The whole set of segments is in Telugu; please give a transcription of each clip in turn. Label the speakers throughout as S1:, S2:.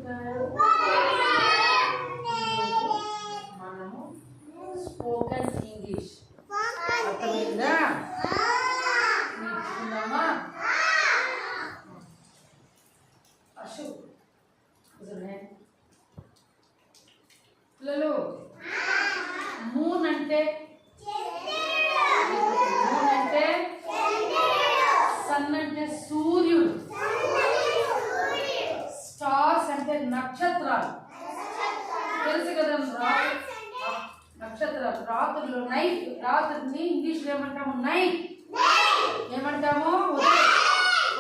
S1: నేర్చుకున్నారు? మనము స్పోకెన్ ఇంగ్లీష్ అర్థమైందా? నేర్చుకున్నామా? అశు పిల్లలు, మూన్ అంటే సన్ అంటే సూర్యుడు, స్టార్స్ అంటే నక్షత్రాలు. తెలుసు కదా, నక్షత్రాలు. రాత్రులు నైట్, రాత్రిని ఇంగ్లీష్లో ఏమంటాము? నైట్. ఏమంటాము?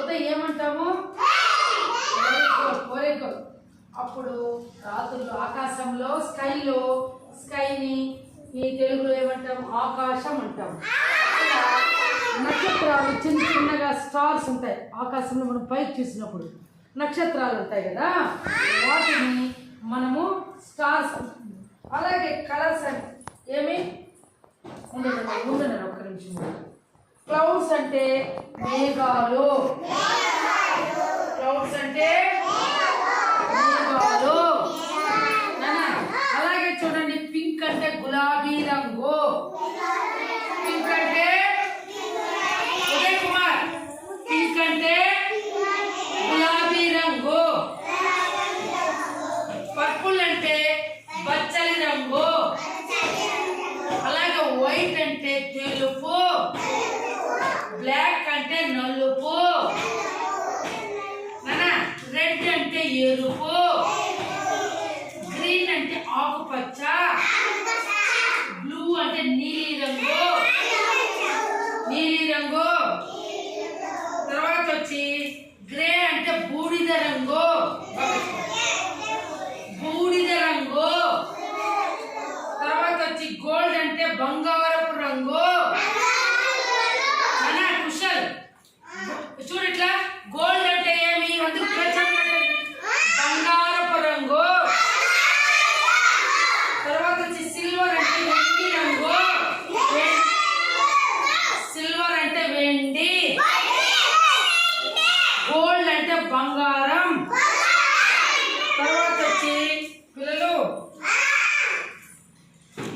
S1: ఉదయం ఏమంటాము? Very good. అప్పుడు రాత్రులు ఆకాశంలో స్కైని ఈ తెలుగులో ఏమంటాము? ఆకాశం అంటాము. నక్షత్రాలు చిన్న చిన్నగా స్టార్స్ ఉంటాయి ఆకాశంలో. మనం పైకి చూసినప్పుడు నక్షత్రాలు ఉంటాయి కదా, వాటిని మనము స్టార్స్. అలాగే కలర్స్ అంటే ఏమి ఉండదు ఒక్క నిమిషం. క్లౌడ్స్ అంటే మేఘాలు. క్లౌడ్స్ అంటే మేఘాలు. అలాగే చూడండి, పింక్ అంటే గులాబీ రంగు. పింక్ అంటే ఉదయ్ కుమార్, పింక్ అంటే గులాబీ రంగు. పర్పుల్ అంటే పచ్చని రంగు. అలాగే వైట్ అంటే తెలుపు. బ్లాక్ అంటే నలుపు. రెడ్ అంటే ఎరుపు. గ్రీన్ అంటే ఆకుపచ్చ. బ్లూ అంటే నీలి రంగు. తర్వాత వచ్చి గ్రే అంటే బూడిద రంగు. తర్వాత వచ్చి గోల్డ్ అంటే బంగారపు రంగు. కుశల్ చూడు, ఇట్లా గోల్డ్ అంటే ఏమి? బంగారపు రంగు. తర్వాత వచ్చి సిల్వర్ అంటే వెండి రంగు. సిల్వర్ అంటే వెండి. గోల్డ్ అంటే బంగారం. తర్వాత వచ్చి పిల్లలు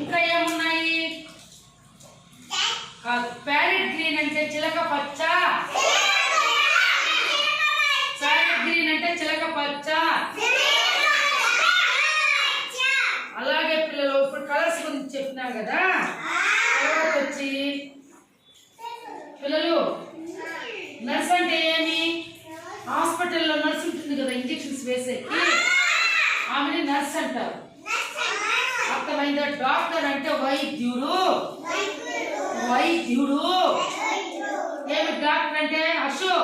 S1: ఇంకా ఏమున్నాయి? ప్యారెట్ గ్రీన్ అంటే చిలక పచ్చ. ప్యారెట్ గ్రీన్ అంటే చిలక పచ్చ. అలాగే పిల్లలు ఇప్పుడు కలర్స్ గురించి చెప్పినా కదా. తర్వాత వచ్చి పిల్లలు, నర్స్ అంటే ఏమి? హాస్పిటల్లో నర్స్ ఉంటుంది కదా, ఇంజెక్షన్స్ వేసేకి, ఆమెని నర్స్ అంటారు. అర్థమైందా? డాక్టర్ అంటే వైద్యుడు. ఏమి డాక్టర్ అంటే? అశో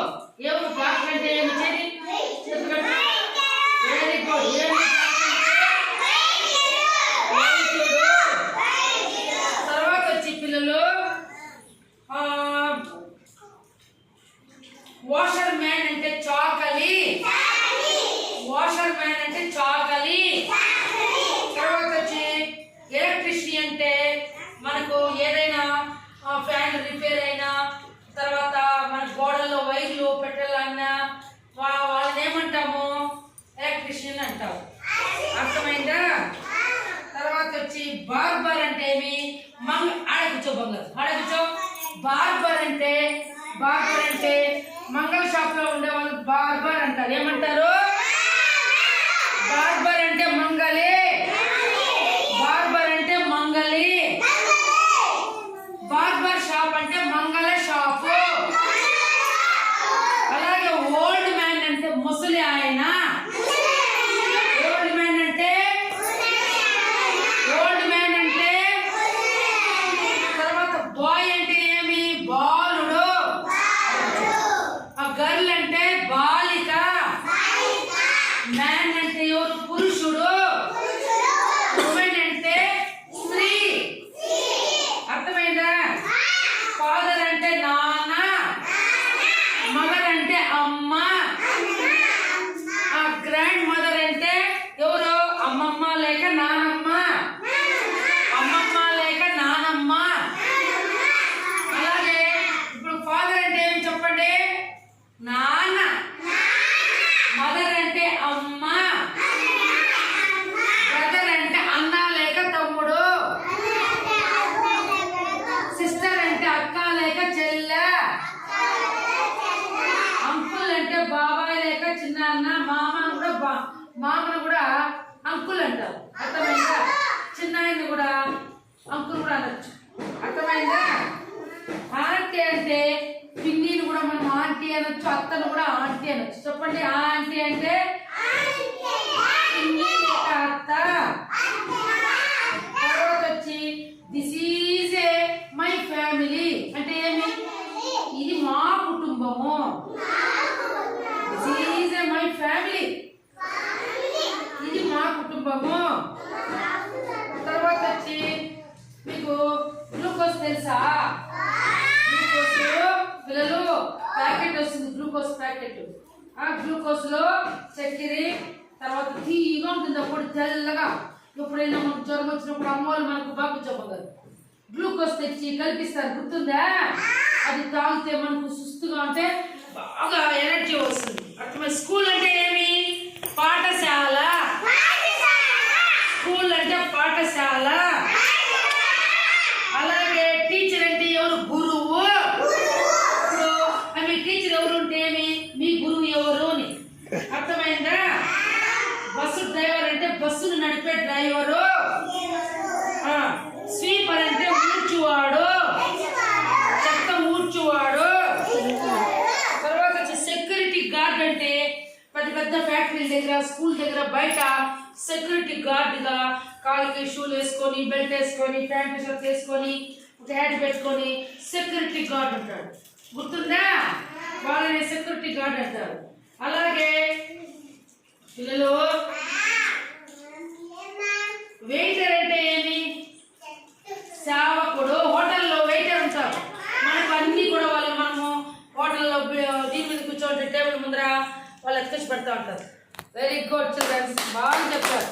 S1: ఎవరు డాక్టర్ అంటే ఏమి? Very good. తర్వాత వచ్చి పిల్లలు, వాషర్ మ్యాన్ అంటే చాకలి. తర్వాత వచ్చి ఎలక్ట్రిషియన్ అంటే మనకు ఏదైనా ఫ్యాన్ రిపేర్ అయినా, తర్వాత మన గోడల్లో వైర్లు పెట్టాలన్నా వాళ్ళని ఏమంటాము? ఎలక్ట్రిషియన్ అంటాము. అర్థమైందా? తర్వాత వచ్చి బార్బర్ అంటే ఏమి? ఆడకూర్చో బంగారు, ఆడకూర్చో. బార్బర్ అంటే మంగళ షాప్ లో ఉండే వాళ్ళు బార్బర్ అంటారు. ఏమంటారు? బార్బర్ అంటే మంగళి. బార్బర్ షాప్ అంటే మంగళ షాపు. అలాగే ఓల్డ్ మ్యాన్ అంటే ముసలి ఆయన. ఓల్డ్ మ్యాన్ అంటే తర్వాత బాయ్ అంటే ఏమి? బాలుడు. గర్ల్ అంటే బాలిక. మ్యాన్ అంటే ఎవరు? పురుషుడు. ఉమెన్ అంటే స్త్రీ. అర్థమైందా? ఫాదర్ అంటే నాన్న. మదర్ అంటే అమ్మ. గ్రాండ్ మదర్ అంటే ఎవరు? అమ్మమ్మ లేక నానమ్మ. అలాగే ఇప్పుడు ఫాదర్ అంటే ఏం చెప్పండి? నాన్న. మదర్ అంటే అమ్మ. నాన్న మామను కూడా అంకుల్ అంటారు, అర్థమైందా? చిన్న ఆయన్ని కూడా అంకుల్ కూడా అనొచ్చు, అర్థమైందా? ఆంటీ అంటే పిన్నిని కూడా మనం ఆంటీ అనొచ్చు, అత్తను కూడా ఆంటీ అనొచ్చు. చెప్పండి, ఆంటీ అంటే పిన్ని అత్త. తర్వాత వచ్చి this is a my family అంటే ఏమి? ఇది మా కుటుంబము. This is a my family, ఇది మా కుటుంబము. తర్వాత వచ్చి మీకు గ్లూకోజ్ తెలుసా? గ్లూకోజ్ పిల్లలు ప్యాకెట్ వస్తుంది, గ్లూకోజ్ ప్యాకెట్. ఆ గ్లూకోజ్ లో చక్కెర, తర్వాత తీగా ఉంటుంది, అప్పుడు తెల్లగా. ఎప్పుడైనా మనకు జ్వరం వచ్చినప్పుడు అమ్మోళ్ళు మనకు బాగు చెప్పగలరు, గ్లూకోజ్ తెచ్చి కల్పిస్తారు, గుర్తుందా? అది తాగితే మనకు సుస్తుగా ఉంటే బాగా ఎనర్జీ వస్తుంది. అర్థమై స్కూల్ అంటే ఏమి? పాఠశాల. స్కూల్ అంటే పాఠశాల. అలాగే టీచర్ అంటే ఎవరు? గురువు. ఇప్పుడు మీ టీచర్ ఎవరు ఉంటే ఏమి? మీ గురువు ఎవరు అని. అర్థమైందా? బస్సు డ్రైవర్ అంటే బస్సును నడిపే డ్రైవరు. స్వీపర్ అంటే ఊడ్చువాడు, చెత్త ఊడ్చువాడు. తర్వాత వచ్చి సెక్యూరిటీ గార్డ్ అంటే పెద్ద పెద్ద ఫ్యాక్టరీల దగ్గర, స్కూల్ దగ్గర, బయట సెక్యూరిటీ గార్డ్గా కాళ్ళకి షూలు వేసుకొని, బెల్ట్ వేసుకొని, ప్యాంటు షర్ట్ వేసుకొని, ఒక హ్యాట్ పెట్టుకొని సెక్యూరిటీ గార్డ్ ఉంటాడు, గుర్తుందా? వాళ్ళని సెక్యూరిటీ గార్డ్ అంటారు. అలాగే పిల్లలు వెయిటర్ అంటే ఏమి? సేవకుడు. హోటల్లో వెయిటర్ ఉంటారు, మనకు అన్ని కూడా మనము హోటల్లో దీని మీద కూర్చోండి, టేబుల్ ముందర వాళ్ళు ఎత్తుకొచ్చి పెడతా ఉంటారు. వెరీ గుడ్ చిల్డ్రన్స్, బాగా చెప్పారు.